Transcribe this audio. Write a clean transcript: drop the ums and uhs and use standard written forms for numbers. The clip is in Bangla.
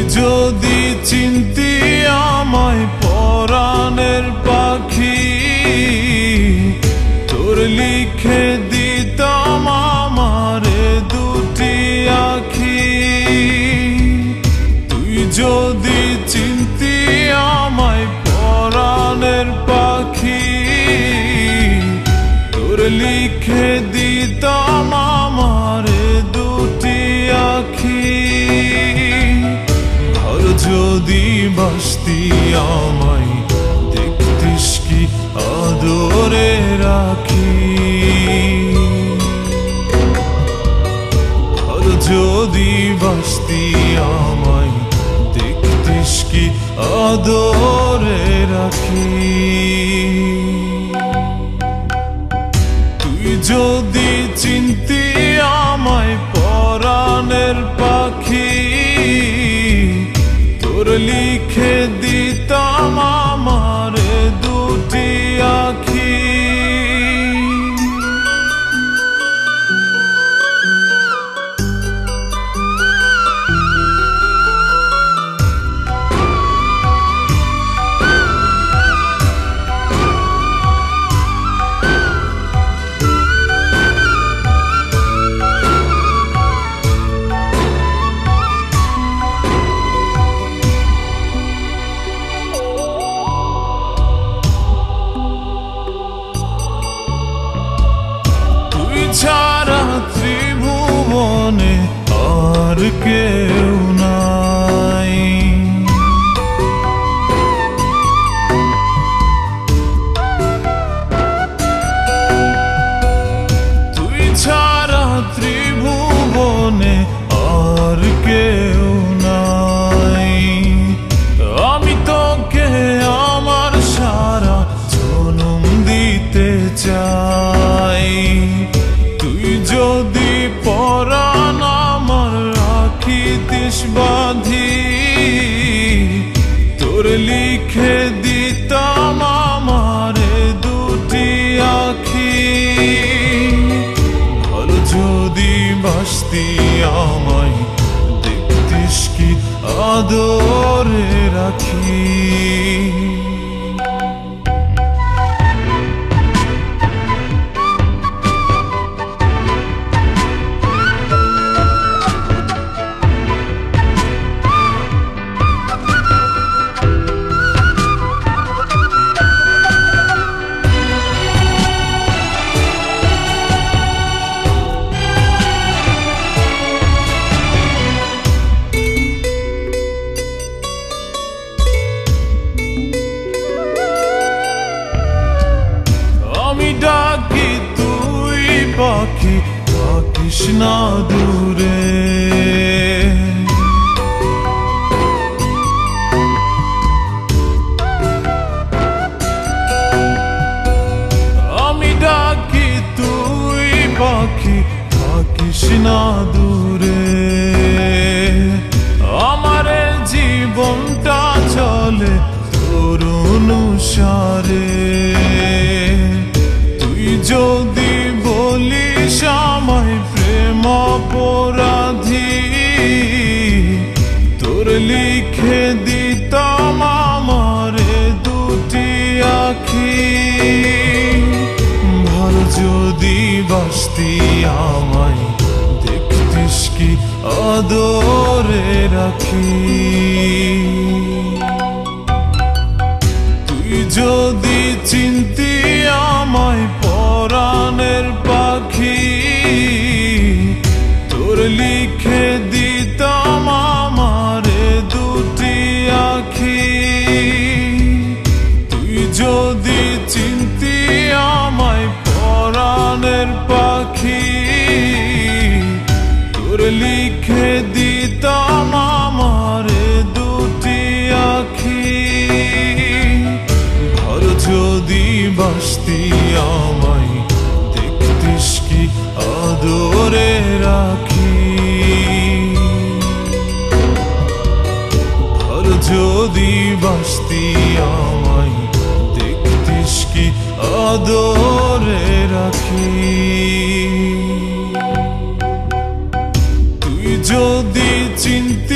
যদি চিনতি আমায় পরাণের পাখি, তোর লিখে দিতাম আমারে দুটি আখি। তুই যদি চিনতি আমায় পরাণের পাখি, তোর লিখে দিতাম আমারে দুটি আখি। যদি বাসতি আমায় দেখতিস কি আদরে রাখি। আর যদি বাসতি আমায় দেখতিস কি আদরে রাখি। তুই যদি চিনতি আমায় পরাণের পাখি, তোর লিখে দিতাম আমারে দুটি আখি। ছাড়া ত্রিভুবনে আর কেউ নাই। তুই ছাড়া ত্রিভুবনে আর কেউ নাই। আমি তোকে আমার সারা জনম দিতে চাই। তুই যদি পরাণ আমার রাখিতিস বাঁধি, তোর লিখে দিতাম আমারে দুটি আখি। ভালো যদি বাসতি আমায় দেখতিস কি আদরে রাখি। ডাকি তুই পাখি থাকিস না দূরে। আমি ডাকি তুই পাখি থাকিস না দূরে। আমার জীবনটা চলে তোর অনুসারে। যদি বলিস আমায় প্রেম অপরাধী, তোর লিখে দিতাম আমারে দুটি আখি। ভালো যদি বাসতি আমায় দেখতিস কি আদরে রাখি। তুই যদি চিনতি আমায় পরাণের পাখি, তোর লিখে দিতাম আমারে দুটি আখি। তুই যদি চিনতি আমায় পরাণের পাখি, তোর লিখে দিতাম আমারে দুটি আখি। ভালো যদি বাসতি আমায় দেখতিস কি আদরে রাখি। ভালো যদি বাসতি আমায় দেখতিস কি আদরে রাখি। যদি চিনতি